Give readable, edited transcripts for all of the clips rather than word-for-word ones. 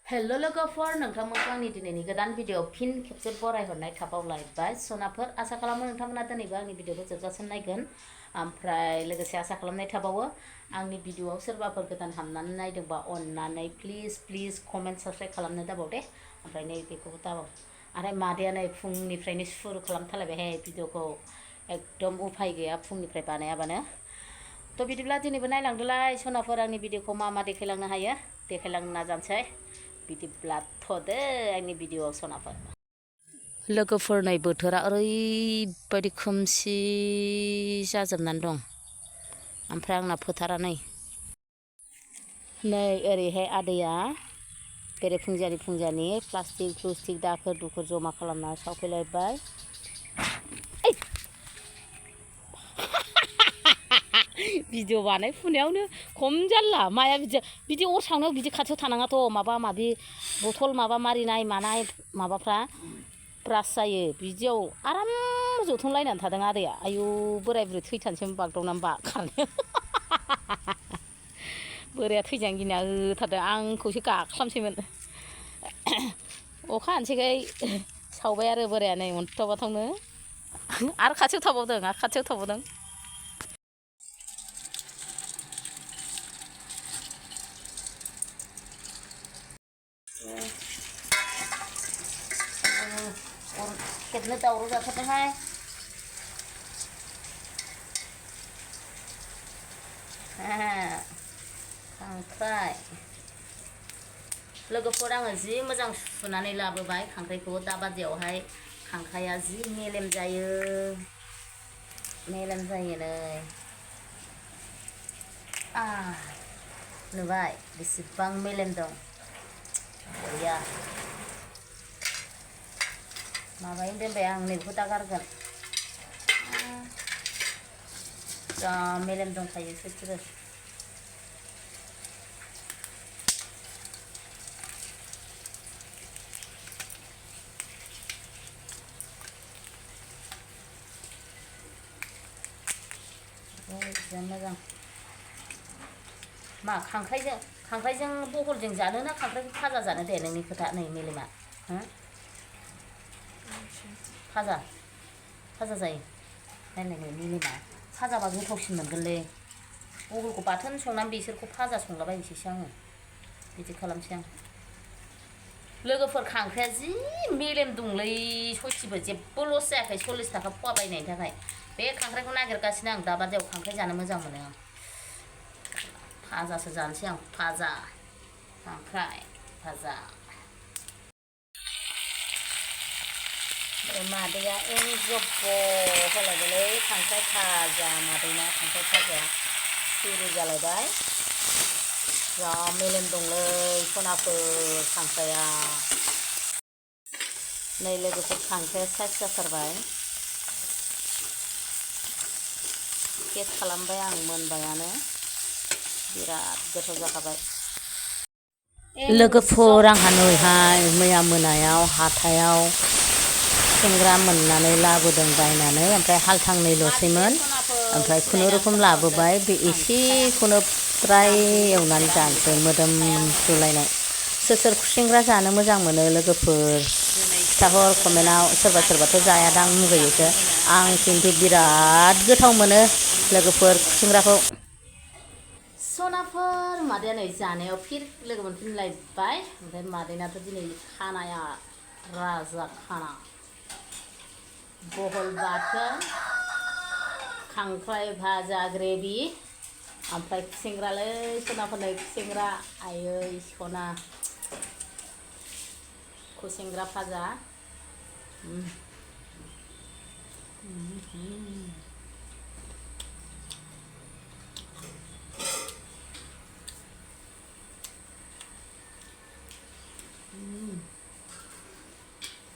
hello लोगोफोर नोंथांमोनखौ आंनि दिनैनि गोदान भिडिअ फिन खेबसे बरायहरनाय थाबावलायबाय सनाफोर आसा खालामो नोंथांमोना दिनैबो आंनि भिडिअखौ जोबजासिम नायगोन ओमफ्राय लोगोसे आसा खालामनाय थाबावो आंनि भिडिअआव सोरबाफोर गोदान हाबनानै नायदोंबा अननानै प्लिज कमेन्ट साबस्क्राइब खालामनो दाबाव दे ओमफ्राय नै बेखौबो दाबाव आरो मादैया नै फुंनिफ्रायनो सुरु खालामथारलायबायहाय भिडिअखौ एकदम उफाय गैया फुंनिफ्राय बानायाबानो थ' बिदिब्ला दिनैबो नायलांदोलाय सनाफोर आंनि भिडिअखौ मा देखायलांनो हायो देखायलांनो नाजानोसै बिदिब्ला थ'दो आंनि भिडिअआव सनाफोर लोगोफोर नै बोथोरा ओरैबायदि खोमसि जाजोबनानै दं ओमफ्राय आंना फोथारा नै ओरैहाय आदैया फुंजानि प्लास्टिक दाखोर दुखोर जमा खालामना सावफैलायबाय भिडिअ बानायफुनायावनो खम जारला माया बिदि अर सावनायाव बिदि खाथियाव थानाङाथ' माबा माबि बथल माबा मारिनाय मानाय माबाफ्रा ब्रास जायो बिदियाव आराम जथुमलायनानै थादों आदैया आयु बोराय बुरै थैथारनोसै बागदावनानै खारनो बोराया थैजानो गिना होथारदों आंखौसो गाख्लामसैमोन अखा हानोसैखाय सावबाय आरो बोराया नै अन्थाव बाथावनो आरो खाथियाव थाबावदों खेबनो दावराव जाथारदोंहाय खांख्राय लोगोफोर आङो जि मोजां सुनानै लाबोबाय खांख्रायखौ दा बादियावहाय खांख्राया जि मेलेम जायो नै नुबाय बेसेबां मेलेम दं बरिया माबायनो दोनबाय आं नैबेखौ दा गारगोन जा मेलेम दंखायो सोरथो मोजां मा खांख्रायजों बहलजों जानो ना खांख्रायखौ फाजा जानो दे नोंनि खोथा नै मेलेमा फाजा जायो नायलाय मेलेमा फाजाबा गोथावसिन मोनगोनलै बहलखौ बाथोन संनानै बिसोरखौ फाजा संलाबायनोसैसो आङो बिदि खालामसै आं लोगोफोर खांख्राया जि मेलेम दंलै सयथिबो जेबो लस जायाखै 40 थाखा फवा बायनायनि थाखाय बे खांख्रायखौ नागिरगासिनो आं दाबादियाव खांख्राय जानो मोजां मोनो आं फाजासो जानोसै आं फाजा खांख्राय फाजा मादैया एंजब होलायबायलै खांख्राय फाजा मादैना खांख्राय फाजाया सुरु जालायबाय जा मेलेम दंलै सनाफोर खांख्राया नै लोगोफोर खांख्राया साइज जाथारबाय टेस्ट खालामबाय आं मोनबायानो बिराद गोथाव जाखाबाय लोगोफोर आंहा नैहाय मैया मोनायाव हाथायाव खुसेंग्रा मोननानै लाबोदों बायनानै ओमफ्राय हालथांनैल'सैमोन ओमफ्राय खुनुरुखुम लाबोबाय बे एसेखौनो फ्राय एवनानै जानोसै मोदोमफ्रुलायनाय सोर खुसेंग्रा जानो मोजां मोनो लोगोफोर खिथाहर कमेन्टआव सोरबाथ' जायादां मुगैयोसो आं खिन्थु बिराद गोथाव मोनो लोगोफोर खुसेंग्राखौ सनाफोर मादैया नै जानायाव फिर लोगो मोनफिनलायबाय ओमफ्राय मादैनाथ' दिनै खानाया राजा खाना बहल बाथोन खांख्राय भाजा ग्रेभि ओमफ्राय खुसेंग्रालै सनाफोरनो खुसेंग्रा आयै सना खुसेंग्रा भाजा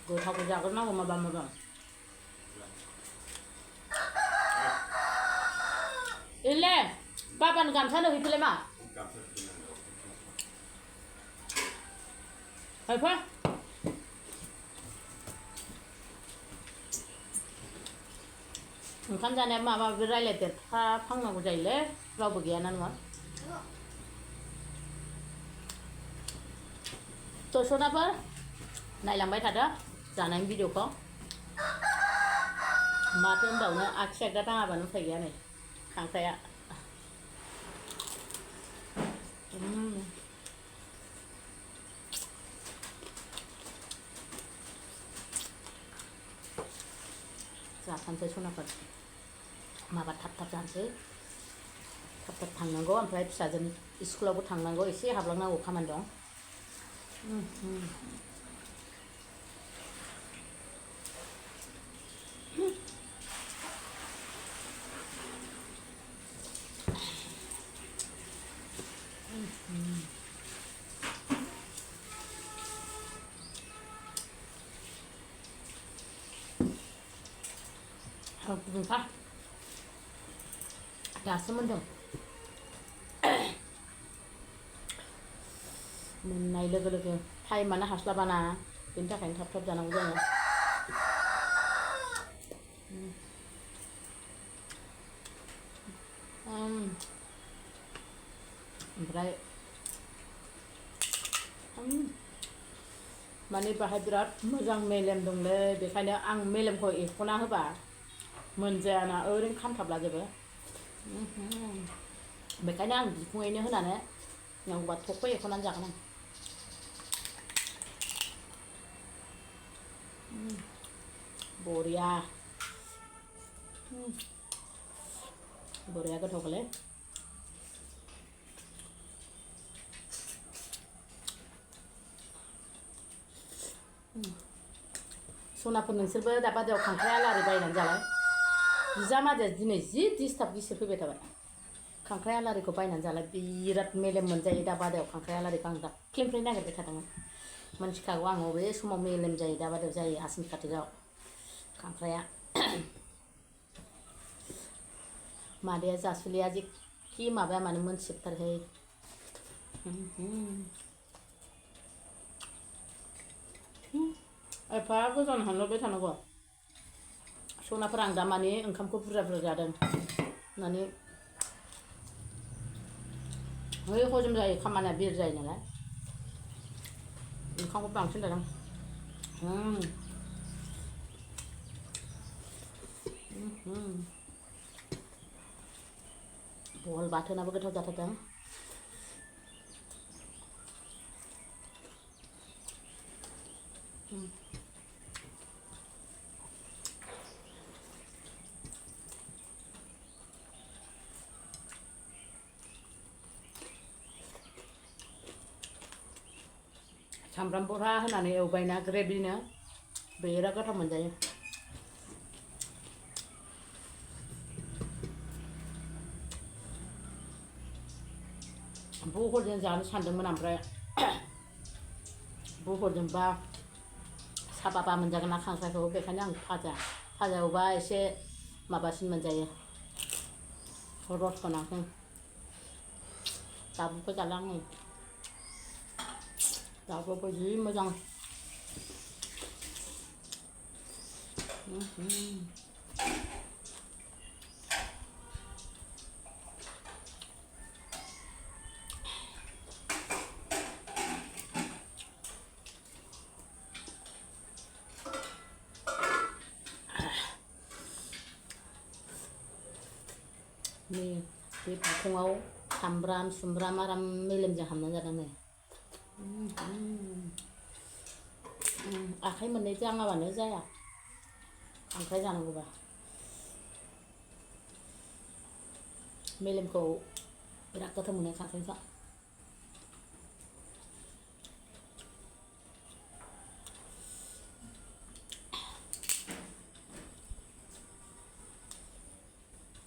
गोथावखौ जाग्रोनांगौ माबा इले बाबानो गामसा हैफैलाय मा हैफै ओंखाम जानाया माबा माबि रायलायदेरफानांगौ जायोलै रावबो गैयाना न'आव सनाफोर नायलांबाय थादो जानायनि भिडिअखौ माथो होनबावनो आखि आगदा दाङाबानो उफाय गैया नै खांख्राया जाथानसै सनाफोर माबा थाब थाब जानोसै थाब थाब थांनांगौ ओमफ्राय फिसाजोनि स्कुलावबो थांनांगौ एसे हाबलांनांगौ खामानि दं गुदुंखा दासो मोनदों मोननाय लोगो लोगो टाइमानो हास्लाबाना बेनि थाखायनो थाब थाब जानांगौ जायो ओमफ्राय माने बाहाय बिराद मोजां मेलेम दंलै बेखायनो आं मेलेमखौ एख'ना होबा मोनजायाना ओरैनो खामथाबलाजोबो बेखायनो आं बिखुङैनो होनानै नांगौबा थख' एख'नानै जागोन आं बरिया बरिया गोथावलै सनाफोर नोंसोरबो दा बादियाव खांख्राइ आलारि बायनानै जालाय बिजामादैया दिनै जि डिस्टार्ब गिसि फैबाय थाबाय खांख्राइ आलारिखौ बायनानै जालाय बिराद मेलेम मोनजायो दा बादियाव खांख्राइ आलारिखौ आं दाख्लिनिफ्राय नागिरबाय थादोंमोन मोनथिखागौ आं बबे समाव मेलेम जायो दा बादियाव जायो आसिन खाथिगाव खांख्राया मादैया जासुलिया जेखि माबाया मानो मोनथिजोबथारहाय एफा गोजान हानहरबाय थानांगौ सनाफोर आं दा माने ओंखामखौ बुरजा बुरजा जादों माने हजम जायो खामानिया बिर जायो नालाय ओंखामखौ बांसिन जादों बहल बाथोनाबो गोथाव जाथारदों सामब्राम बरा होनानै एवबायना ग्रेभिनो बिराद गोथाव मोनजायो बहलजों जानो सानदोंमोन ओमफ्राय बहलजोंबा साबाबा मोनजागोन ना खांख्राइखौ बेखायनो आं फाजा एवबा एसे माबासिन मोनजायो रस गोनांसिन दाबुखौ जाला आङो दाबुखौ जि मोजां बे बिखुङाव सामब्राम सुमब्राम आराम मेलेमजों हाबनानै जादों नै आखाइ मोननै दाङाबानो जाया खांख्राइ जानांगौबा मेलेमखौ बिराद गोथाव मोनो खांख्राइखौ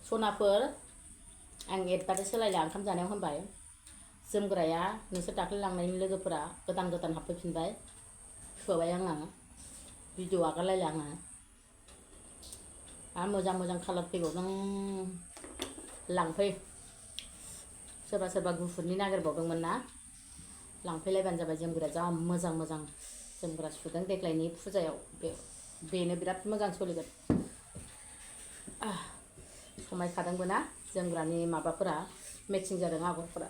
सनाफोर आं एडभार्टाइज होलायला ओंखाम जानायाव होनबाय जोमग्राया नोंसोर दाख्लै लांनायनि लोगोफोरा गोदान गोदान हाबफैफिनबाय होबाय आङो भिडिअ आगारलायला आङो आरो मोजां मोजां कालार फैबावदों लांफै सोरबा सोरबा गुफुरनि नागिरबावदोंमोन ना लांफैलायबानो जाबाय जोमग्रा जा मोजां मोजां जोमग्रा सुदों देग्लायनि फुजायाव बेनो बिराद मोजां सोलिगोन समायखादोंबो ना जोमग्रानि माबाफोरा मेचिं जादों आगरफोरा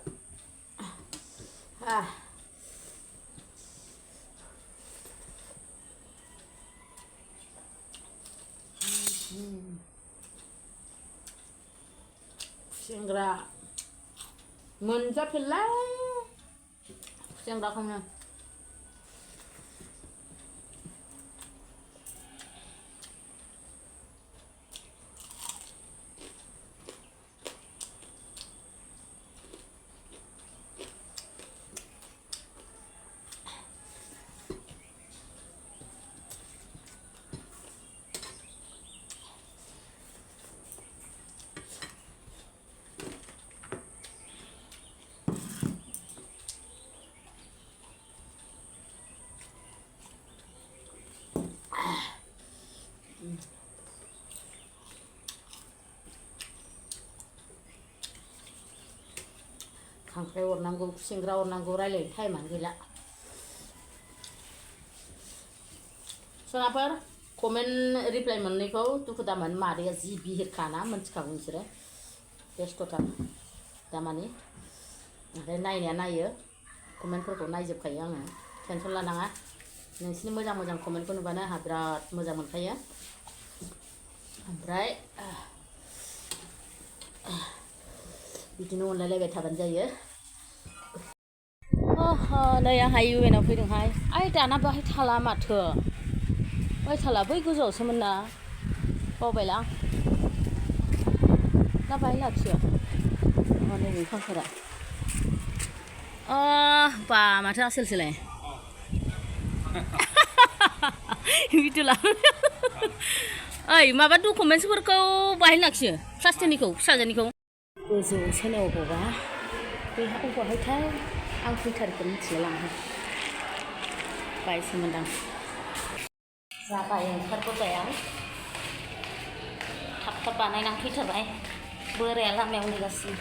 kusegra मोनजाफेरलाय kusegraखौनो खांख्राइ अरनांगौ कुसेग्रा अरनांगौ रायलायनो टाइमानो गैला सनाफोर कमेन्ट रिप्लाइ मोननैखौ दुखु दामानि मादैया जि बिहिरखाना मोनथिखागौ नोंसोरो बेस्थ'थार दामानि ओमफ्राय नायनाया नायो कमेन्टफोरखौ नायजोबखायो आङो टेनसन लानाङा नोंसिनि मोजां मोजां कमेन्टखौ नुबानो आंहा बिराद मोजां मोनखायो ओमफ्राय बिदिनो अनलायलायबाय थाबानो जायो नै आंहा इउएनआव फैदोंहाय आइ दाना बाहाय थाला माथो बाहाय थाला बै गोजौआवसोमोन ना बावबायला ना बाहाय लाखियो नैबे खांखरा बा माथो आसोलसोलाय भिडिअ ला ओइ माबा डकुमेन्टसफोरखौ बाहाय लाखियो प्लास्टिकनिखौ फिसाजोनिखौ गोजौसो नै अबावबा बेहा अबावहायथाय आं फैथारिखौ मिथिला लांहाय बायसो मोनदां जाबाय ओंखारबोबाय आं थाब थाब बानायनानै फैथारबाय बोराया लामायाव नेगासिनो